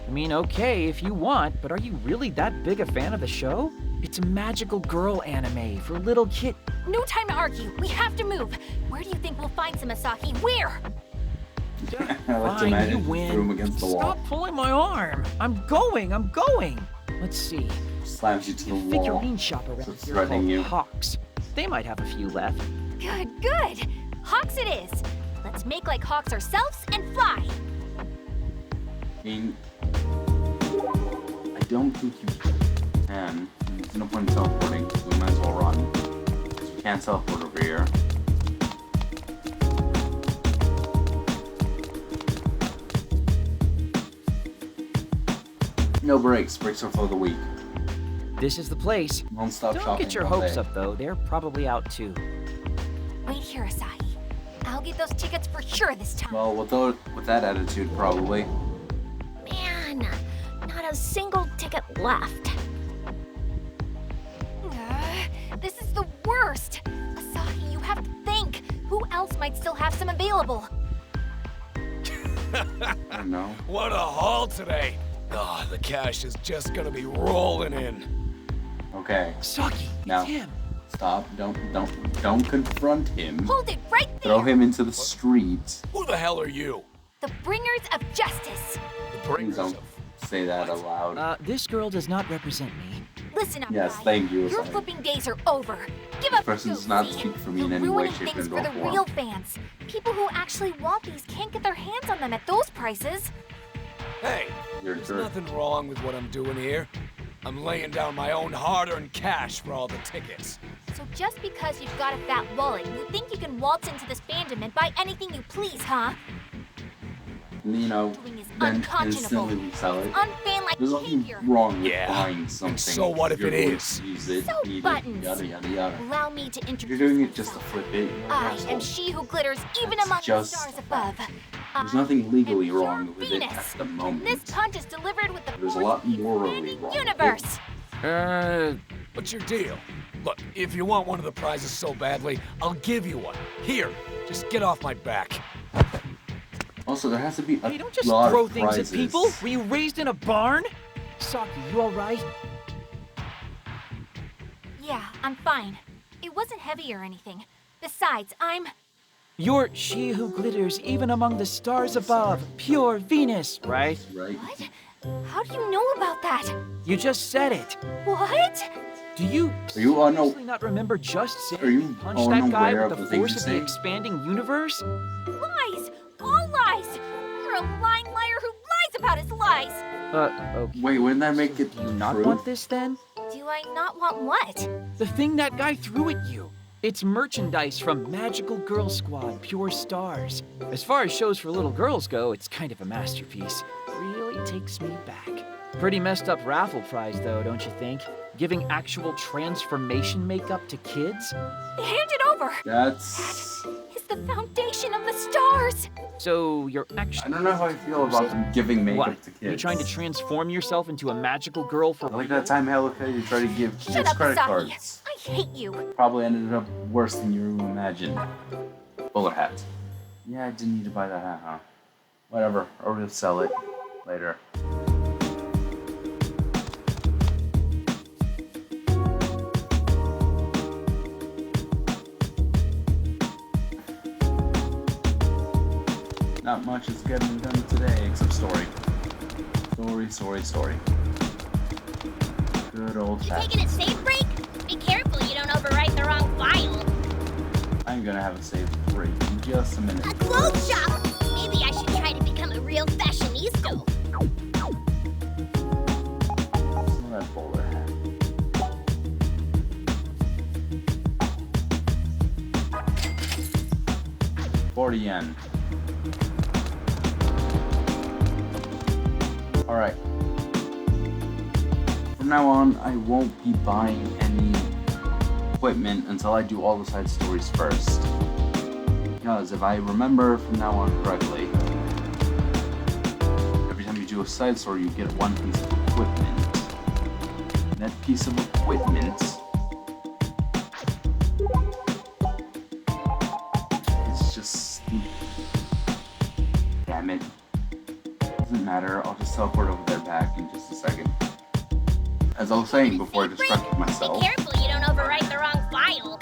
I mean, okay if you want, but are you really that big a fan of the show? It's a magical girl anime for little kid. No time to argue. We have to move. Where do you think we'll find some, Asahi? Where? I like to Fine, imagine you if you win. threw him against the wall. Stop pulling my arm. I'm going. Let's see. Slams you to the A wall. figurine shop So around it's here threatening called you. Hawks. They might have a few left. Good, good. Hawks it is. Let's make like hawks ourselves and fly. I mean, I don't think you can. There's no point in teleporting. We might as well run. Because we can't teleport over here. No breaks. Breaks are for the weak. This is the place. Non-stop Don't shopping get your all hopes day. up, though. They're probably out, too. Wait here, Asahi. I'll get those tickets for sure this time. Well, with that attitude, probably. Man, not a single ticket left. This is the worst. Asahi, you have to think. Who else might still have some available? I don't know. What a haul today. Oh, the cash is just gonna be rolling in. Okay. Saki, Now, it's him. stop. Don't confront him. Hold it right there. Throw him into the street. Who the hell are you? The bringers of justice. The bringers Don't of... say that aloud. This girl does not represent me. Listen up, Yes, guy. thank you, Your Asahi. flipping days are over. Give up. Person your does not goofy. speak for me in You're any way, ruining shape, things and for the form. real fans. People who actually want these can't get their hands on them at those prices. Hey, You're a there's jerk. nothing wrong with what I'm doing here. I'm laying down my own hard-earned cash for all the tickets. So just because you've got a fat wallet, you think you can waltz into this fandom and buy anything you please, huh? You know, Doing is then unconscionable. instantly resell it. Unfan-like There's nothing behavior. wrong with Yeah, buying something. so what if You're it going is? to use it, So need it, buttons. yada yada yada. Allow me to If introduce you're doing it just to myself. flip it, you're an I asshole. am she who glitters even That's among the just stars a above. There's nothing legally am wrong your with Venus. it at the And moment. this punch is delivered with the There's a force lot of the morally expanding wrong with it. universe. What's your deal? Look, if you want one of the prizes so badly, I'll give you one. Here, just get off my back. Also, there has to be a Hey, don't just lot throw of things prizes. at people. Were you raised in a barn? Saki, you alright? Yeah, I'm fine. It wasn't heavy or anything. Besides, I'm... You're she who glitters even among the stars above. Pure Venus, right? Right? What? How do you know about that? You just said it. What? Do you Are you seriously not remember just saying Are you you punched that guy unaware with of the the things force you of say? the expanding universe? Lies! All lies! You're a lying liar who lies about his lies! Okay. Wait, wouldn't that make it Do you not true? want this then? Do I not want what? The thing that guy threw at you. It's merchandise from Magical Girl Squad, Pure Stars. As far as shows for little girls go, it's kind of a masterpiece. Really takes me back. Pretty messed up raffle prize though, don't you think? Giving actual transformation makeup to kids? Hand it over! That's... It's the foundation of the stars! So you're I actually... don't know how I feel about them giving makeup What? to kids. You're trying to transform yourself into a magical girl for Like that time Helica, you tried to give Shut kids up, credit Asahi! cards. I hate you! Probably ended up worse than you imagined. Bowler hat. Yeah, I didn't need to buy that hat, huh? Whatever, or we'll sell it later. Not much is getting done today except story. Story. Good old You fashioned. taking a safe break? Be careful you don't overwrite the wrong file. I'm gonna have a save break in just a minute. A clothes shop! Maybe I should try to become a real fashionista. Smell that bowler hat. $40. Alright. From now on, I won't be buying any equipment until I do all the side stories first. Because if I remember from now on correctly, every time you do a side story, you get one piece of equipment. And that piece of equipment is just stupid. Damn it. Doesn't matter, I'll just teleport over there back in just a second. As I was saying before I distracted myself, Be careful you don't overwrite the wrong file.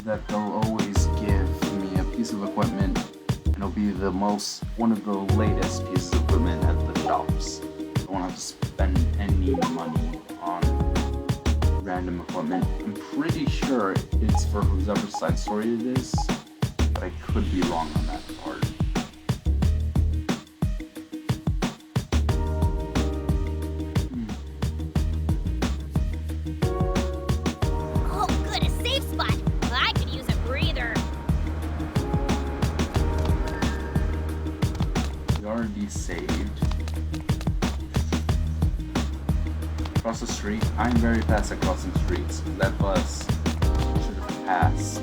that they'll always give me a piece of equipment, and it'll be one of the latest pieces of equipment at the shops. I won't have to spend any money on random equipment. I'm pretty sure it's for whoever side story it is, but I could be wrong on that part. Oh, good, a safe spot. I could use a breather. We already saved. Across the street. I'm very fast at crossing streets. That bus should have passed.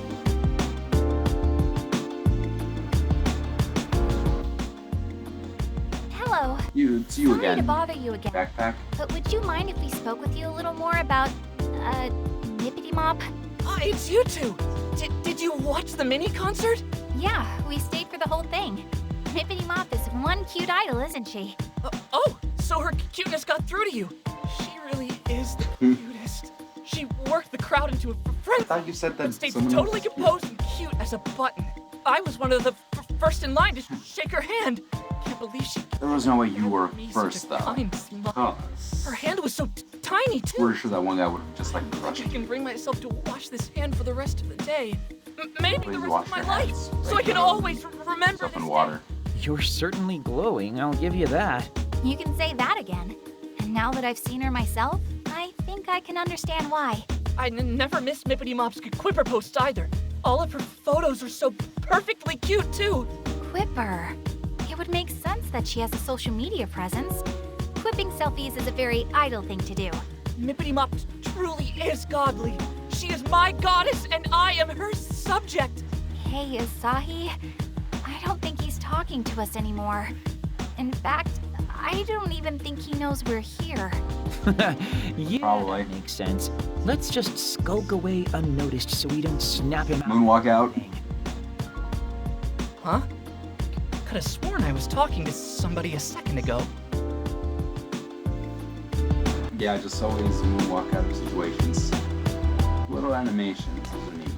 it's you Sorry again. to bother you again. Backpack. But would you mind if we spoke with you a little more about, Nippity Mop? It's you two! Did you watch the mini concert? Yeah, we stayed for the whole thing. Nippity Mop is one cute idol, isn't she? Oh, so her cuteness got through to you. She really is the cutest. She worked the crowd into a I frenzy. thought you said that And stayed someone totally else- composed and cute as a button. I was one of the first in line to shake her hand. Can't believe she. There was no way you were me first, such a though. kind smile. Oh, Her hand was so tiny too. we're sure that one guy would have just like I crushed can you. bring myself to wash this hand for the rest of the day. Maybe Please the rest wash of my your life. hands So I can regularly. always remember Soap this and day. water. You're certainly glowing, I'll give you that. You can say that again. And now that I've seen her myself, I think I can understand why. I never missed Mippity Mop's Quipper posts either. All of her photos are so perfectly cute too. Quipper. It would make sense that she has a social media presence. Quipping selfies is a very idle thing to do. Mippity Mop truly is godly. She is my goddess and I am her subject. Hey, Asahi. I don't think he's talking to us anymore. In fact, I don't even think he knows we're here. Yeah, Probably. that makes sense. Let's just skulk away unnoticed so we don't snap him out. Moonwalk out. Huh? Could have sworn I was talking to somebody a second ago. Yeah, just always moonwalk out of situations. Little animations, those are neat.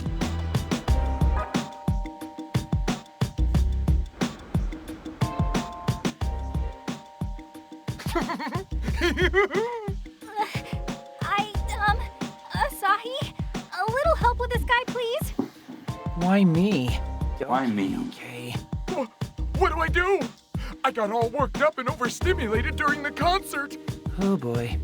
Asahi? A little help with this guy, please? Why me? Why me? Okay. What do I do? I got all worked up and overstimulated during the concert. Oh boy.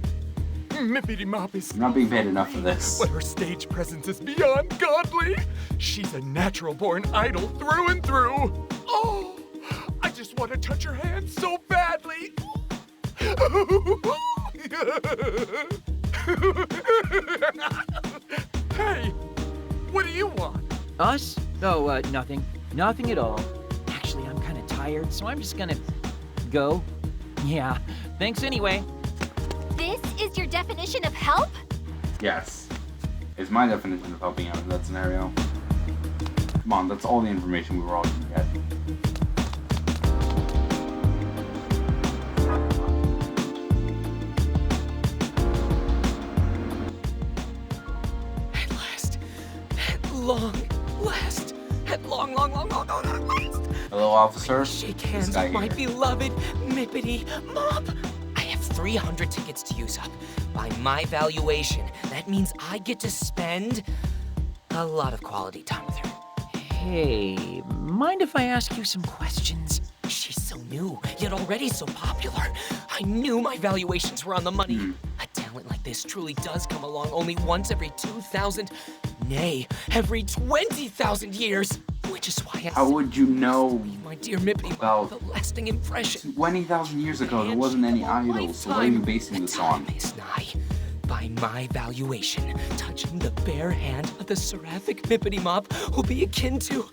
Mippity Mop is I'm not being paid enough for this. but her stage presence is beyond godly. She's a natural-born idol through and through. Oh, I just want to touch her hand so badly. Hey, what do you want? Us? Oh, nothing. Nothing at all. Actually, I'm kind of tired, so I'm just gonna go. Yeah. Thanks anyway. This is your definition of help? Yes. It's my definition of helping out in that scenario. Come on, that's all the information we were all gonna get. At last. At long last. At long last. Hello, officer. Shake This hands guy with my here. beloved Mippity Mop. I have 300 tickets to use up. By my valuation, that means I get to spend a lot of quality time with her. Hey, mind if I ask you some questions? She's so new, yet already so popular. I knew my valuations were on the money. A talent like this truly does come along only once every 2,000, nay, every 20,000 years. Which is why I How would you know my dear Mippity about the lasting impression. 20,000 years ago? There wasn't any idols, so what are you basing this on? Is nigh. By my valuation, touching the bare hand of the seraphic Mippity Mop will be akin to.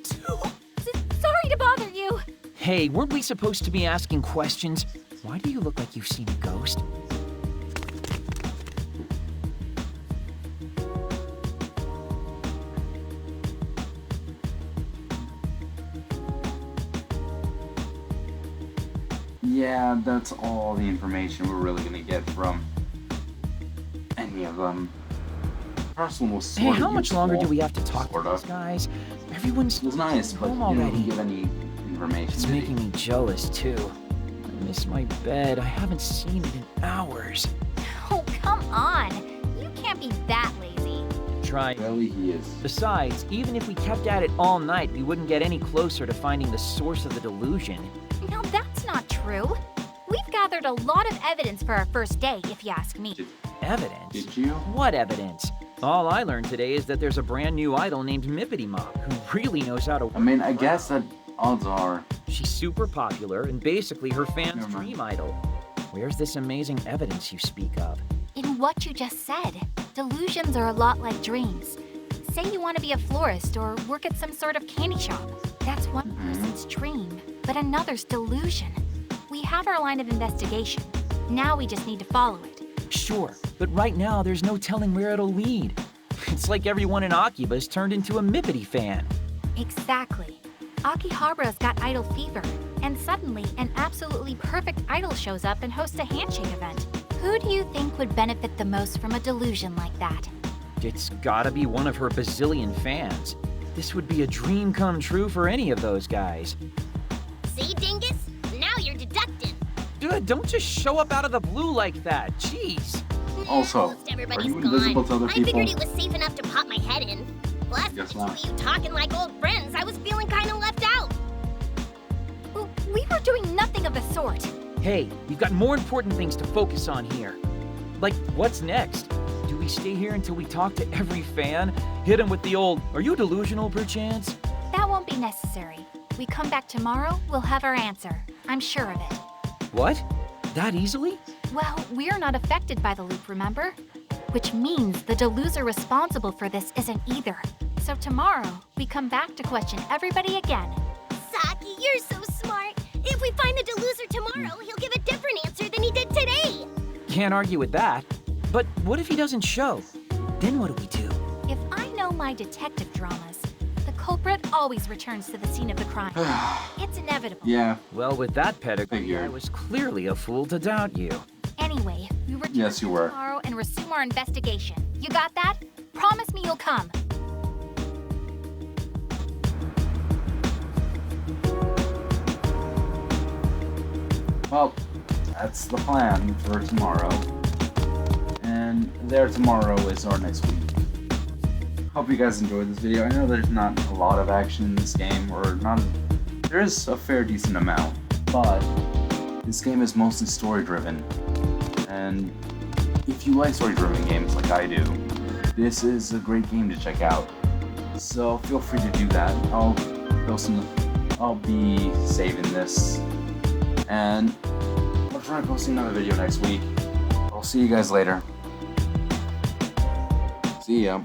Sorry to bother you. Hey, weren't we supposed to be asking questions? Why do you look like you've seen a ghost? Yeah, that's all the information we're really gonna get from any of them. First one was Hey, sort of how much longer do useful, we have to talk to sorta. these guys? Everyone's It was nice, but home you already. didn't give any information. It's did he? making me jealous, too. I miss my bed. I haven't seen it in hours. Oh, come on. You can't be that lazy. Try. Really, he is. Besides, even if we kept at it all night, we wouldn't get any closer to finding the source of the delusion. No, that's not true. We've gathered a lot of evidence for our first day, if you ask me. Evidence? Did you? What evidence? All I learned today is that there's a brand new idol named Mippity Mop who really knows how to. I mean, I guess that odds are. She's super popular and basically her fans' Never mind. dream idol. Where's this amazing evidence you speak of? In what you just said, delusions are a lot like dreams. Say you want to be a florist or work at some sort of candy shop. That's one person's dream, but another's delusion. We have our line of investigation. Now we just need to follow it. Sure, but right now there's no telling where it'll lead. It's like everyone in Akiba's turned into a Mippity fan. Exactly. Akihabara's got idol fever, and suddenly an absolutely perfect idol shows up and hosts a handshake event. Who do you think would benefit the most from a delusion like that? It's gotta be one of her bazillion fans. This would be a dream come true for any of those guys. See, Dingus? Now you're deducting. Dude, don't just show up out of the blue like that. Jeez. Also, Most are everybody's you invisible to gone. other I people? figured it was safe enough to pop my head in. Plus, Guess with not. you talking like old friends, I was feeling kind of left out. We were doing nothing of the sort. Hey, we've got more important things to focus on here. Like, what's next? Do we stay here until we talk to every fan? Hit them with the old, "Are you delusional, perchance?" That won't be necessary. We come back tomorrow, we'll have our answer. I'm sure of it. What? That easily? Well, we're not affected by the loop, remember? Which means the deluser responsible for this isn't either. So tomorrow, we come back to question everybody again. Saki, you're so smart. If we find the deluser tomorrow, he'll give a different answer than he did today. Can't argue with that. But what if he doesn't show? Then what do we do? If I know my detective dramas, the culprit always returns to the scene of the crime. It's inevitable. Yeah. Well, with that pedigree, Figured. I was clearly a fool to doubt you. Anyway, we return Yes, you were. tomorrow and resume our investigation. You got that? Promise me you'll come. Well, that's the plan for tomorrow. And there tomorrow is our next week. Hope you guys enjoyed this video. I know there's not a lot of action in this game, or not. There is a fair decent amount, but this game is mostly story driven. And if you like story driven games like I do, this is a great game to check out. So feel free to do that. I'll be saving this. And I'll try to post another video next week. I'll see you guys later. See ya.